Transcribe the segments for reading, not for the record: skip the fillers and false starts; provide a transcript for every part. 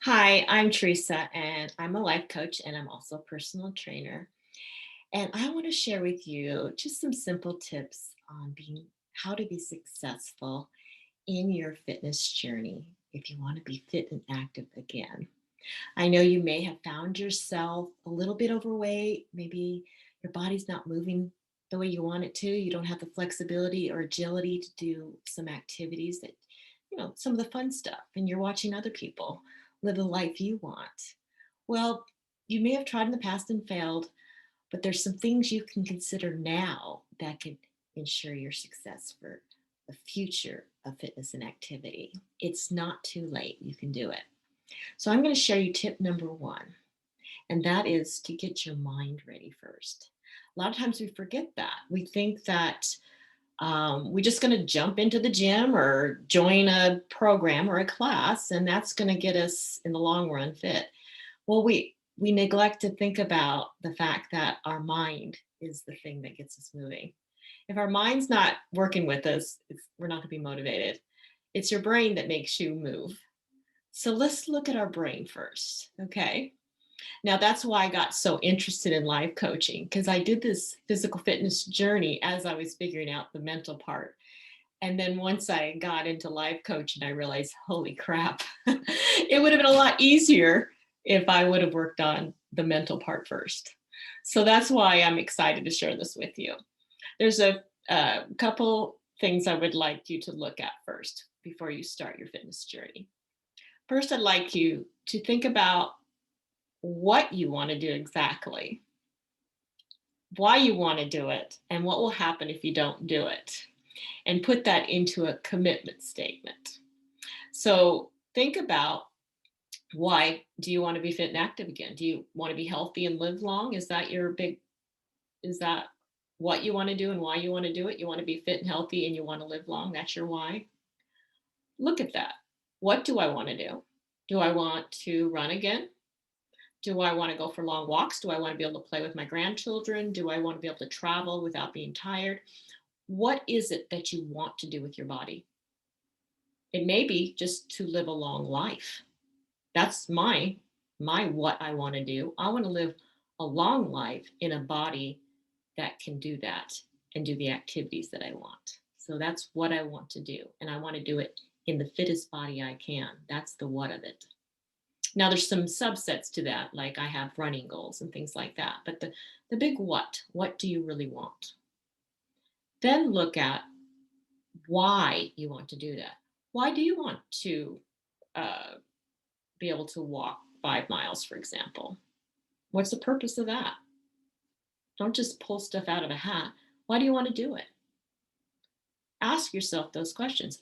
Hi, I'm Teresa, and I'm a life coach, and I'm also a personal trainer. And I want to share with you just some simple tips on being how to be successful in your fitness journey if you want to be fit and active again. I know you may have found yourself a little bit overweight. Maybe your body's not moving the way you want it to. You don't have the flexibility or agility to do some activities that, some of the fun stuff, and you're watching other people live the life you want. Well, you may have tried in the past and failed, but there's some things you can consider now that could ensure your success for the future of fitness and activity. It's not too late. You can do it. So I'm going to share you tip number one, and that is to get your mind ready first. A lot of times we forget that. We think that we're just going to jump into the gym or join a program or a class, and that's going to get us in the long run fit. Well, we neglect to think about the fact that our mind is the thing that gets us moving. If our mind's not working with us, we're not going to be motivated. It's your brain that makes you move. So let's look at our brain first, okay? Now, that's why I got so interested in life coaching because I did this physical fitness journey as I was figuring out the mental part. And then once I got into life coaching, I realized, holy crap, it would have been a lot easier if I would have worked on the mental part first. So that's why I'm excited to share this with you. There's a couple things I would like you to look at first before you start your fitness journey. First, I'd like you to think about what you want to do exactly, why you want to do it, and what will happen if you don't do it, and put that into a commitment statement. So think about, why do you want to be fit and active again? Do you want to be healthy and live long? Is that what you want to do and why you want to do it? You want to be fit and healthy and you want to live long. That's your why. Look at that. What do I want to do? Do I want to run again? Do I want to go for long walks? Do I want to be able to play with my grandchildren? Do I want to be able to travel without being tired? What is it that you want to do with your body? It may be just to live a long life. That's my what I want to do. I want to live a long life in a body that can do that and do the activities that I want. So that's what I want to do. And I want to do it in the fittest body I can. That's the what of it. Now there's some subsets to that, like I have running goals and things like that. But the big what do you really want? Then look at why you want to do that. Why do you want to uh, be able to walk 5 miles, for example? What's the purpose of that? Don't just pull stuff out of a hat. Why do you want to do it? Ask yourself those questions.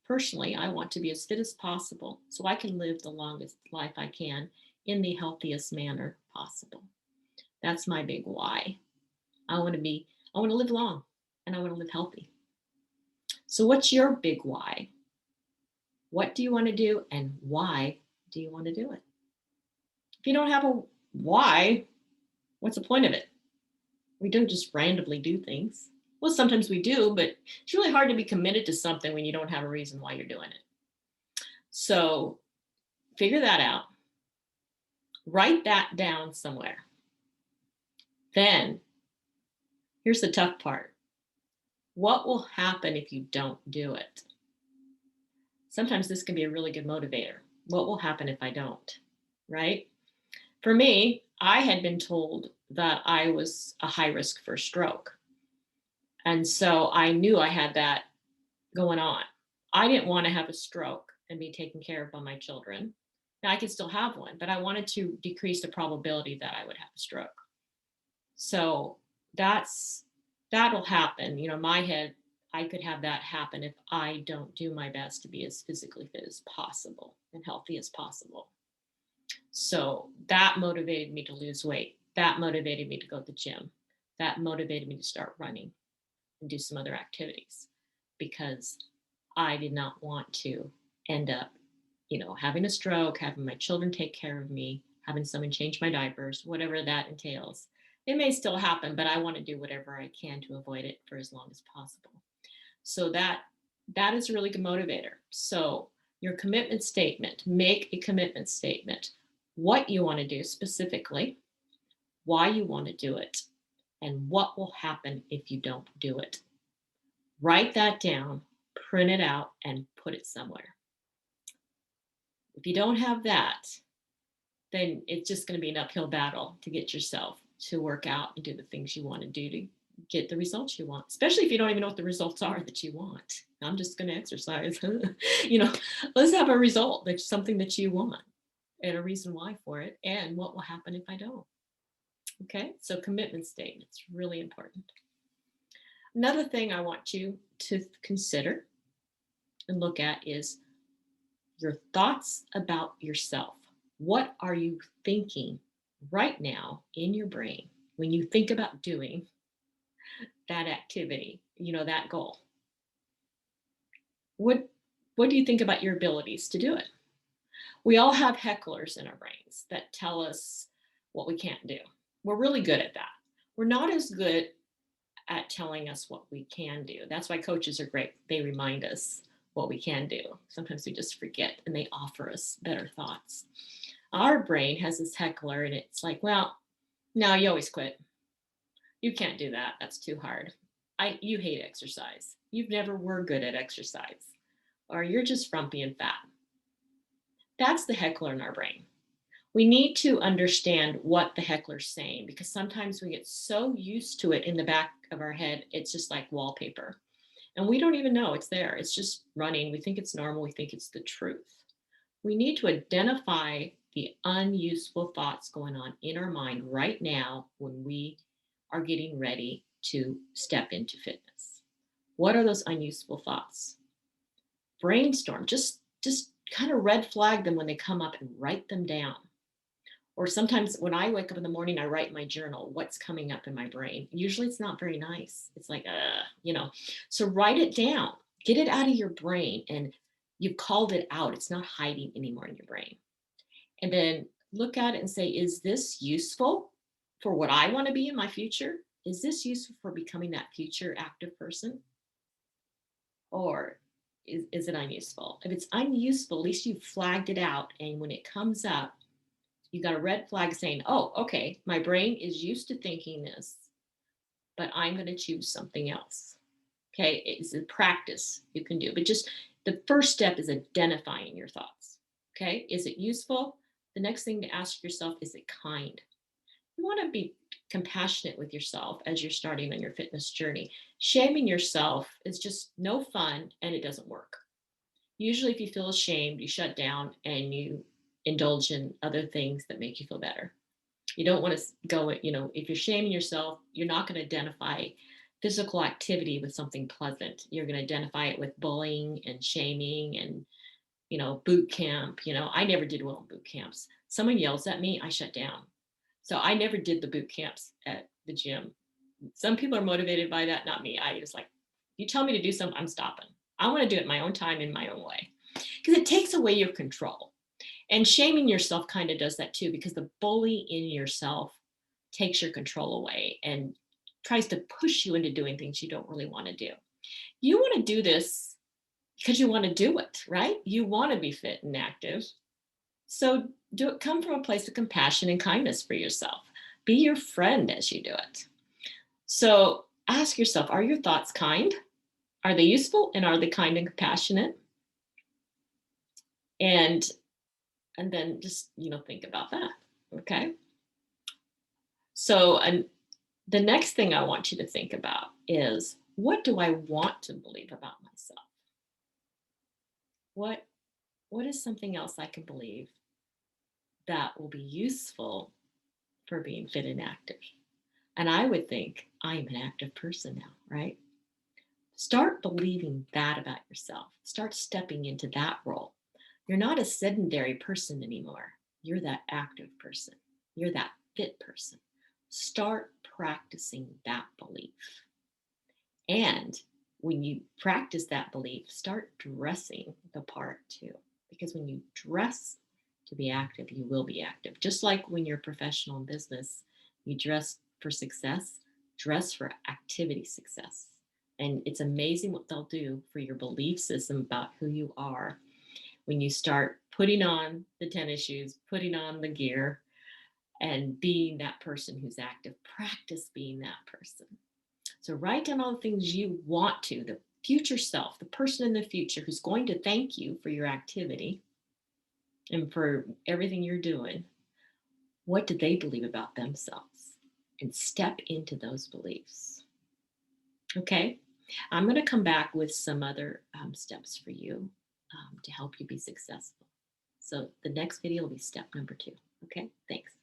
Personally, I want to be as fit as possible so I can live the longest life I can in the healthiest manner possible. That's my big why. I want to live long and I want to live healthy. So, what's your big why? What do you want to do and why do you want to do it? If you don't have a why, what's the point of it? We don't just randomly do things. Well, sometimes we do, but it's really hard to be committed to something when you don't have a reason why you're doing it. So figure that out. Write that down somewhere. Then, here's the tough part. What will happen if you don't do it? Sometimes this can be a really good motivator. What will happen if I don't? Right? For me, I had been told that I was a high risk for stroke. And so I knew I had that going on. I didn't want to have a stroke and be taken care of by my children. Now I could still have one, but I wanted to decrease the probability that I would have a stroke. So that's that'll happen. My head, I could have that happen if I don't do my best to be as physically fit as possible and healthy as possible. So that motivated me to lose weight. That motivated me to go to the gym. That motivated me to start running and do some other activities because I did not want to end up, having a stroke, having my children take care of me, having someone change my diapers, whatever that entails. It may still happen, but I want to do whatever I can to avoid it for as long as possible. So that is a really good motivator. So Your commitment statement, make a commitment statement. What you want to do specifically, why you want to do it, and what will happen if you don't do it. Write that down, print it out, and put it somewhere. If you don't have that, then it's just going to be an uphill battle to get yourself to work out and do the things you want to do to get the results you want, especially if you don't even know what the results are that you want. I'm just going to exercise. you know, let's have a result that's something that you want and a reason why for it and what will happen if I don't. Okay, so commitment statements, really important. Another thing I want you to consider and look at is your thoughts about yourself. What are you thinking right now in your brain when you think about doing that activity, that goal? What what do you think about your abilities to do it? We all have hecklers in our brains that tell us what we can't do. We're really good at that. We're not as good at telling us what we can do. That's why coaches are great. They remind us what we can do. Sometimes we just forget and they offer us better thoughts. Our brain has this heckler and it's like, well, no, you always quit. You can't do that. That's too hard. You hate exercise. You've never were good at exercise. Or you're just frumpy and fat. That's the heckler in our brain. We need to understand what the heckler's saying because sometimes we get so used to it in the back of our head, it's just like wallpaper. And we don't even know it's there. It's just running. We think it's normal. We think it's the truth. We need to identify the unuseful thoughts going on in our mind right now when we are getting ready to step into fitness. What are those unuseful thoughts? Brainstorm. Just kind of red flag them when they come up and write them down. Or sometimes when I wake up in the morning, I write in my journal what's coming up in my brain. Usually it's not very nice. It's like, So write it down, get it out of your brain, and you've called it out. It's not hiding anymore in your brain. And then look at it and say, is this useful for what I want to be in my future? Is this useful for becoming that future active person? Or is it unuseful? If it's unuseful, at least you've flagged it out. And when it comes up, you got a red flag saying, oh, okay, my brain is used to thinking this, but I'm going to choose something else. Okay, it's a practice you can do, but just the first step is identifying your thoughts. Okay, is it useful? The next thing to ask yourself, is it kind? You want to be compassionate with yourself as you're starting on your fitness journey. Shaming yourself is just no fun and it doesn't work. Usually, if you feel ashamed, you shut down and you indulge in other things that make you feel better. You don't want to go, if you're shaming yourself, you're not going to identify physical activity with something pleasant. You're going to identify it with bullying and shaming and, boot camp. I never did well in boot camps. Someone yells at me, I shut down. So I never did the boot camps at the gym. Some people are motivated by that, not me. I just like, you tell me to do something, I'm stopping. I want to do it my own time in my own way because it takes away your control. And shaming yourself kind of does that too, because the bully in yourself takes your control away and tries to push you into doing things you don't really want to do. You want to do this because you want to do it, right? You want to be fit and active. So do it, come from a place of compassion and kindness for yourself. Be your friend as you do it. So ask yourself, are your thoughts kind? Are they useful? And are they kind and compassionate? And then just, think about that. Okay. So, and the next thing I want you to think about is, what do I want to believe about myself? What what is something else I can believe that will be useful for being fit and active? And I would think I'm an active person now, right? Start believing that about yourself. Start stepping into that role. You're not a sedentary person anymore. You're that active person. You're that fit person. Start practicing that belief. And when you practice that belief, start dressing the part too. Because when you dress to be active, you will be active. Just like when you're professional in business, you dress for success, dress for activity success. And it's amazing what they'll do for your belief system about who you are when you start putting on the tennis shoes, putting on the gear, and being that person who's active. Practice being that person. So write down all the things you want to, the future self, the person in the future who's going to thank you for your activity and for everything you're doing. What do they believe about themselves? And step into those beliefs. Okay. I'm going to come back with some other steps for you to help you be successful. So the next video will be step number 2. Okay. Thanks.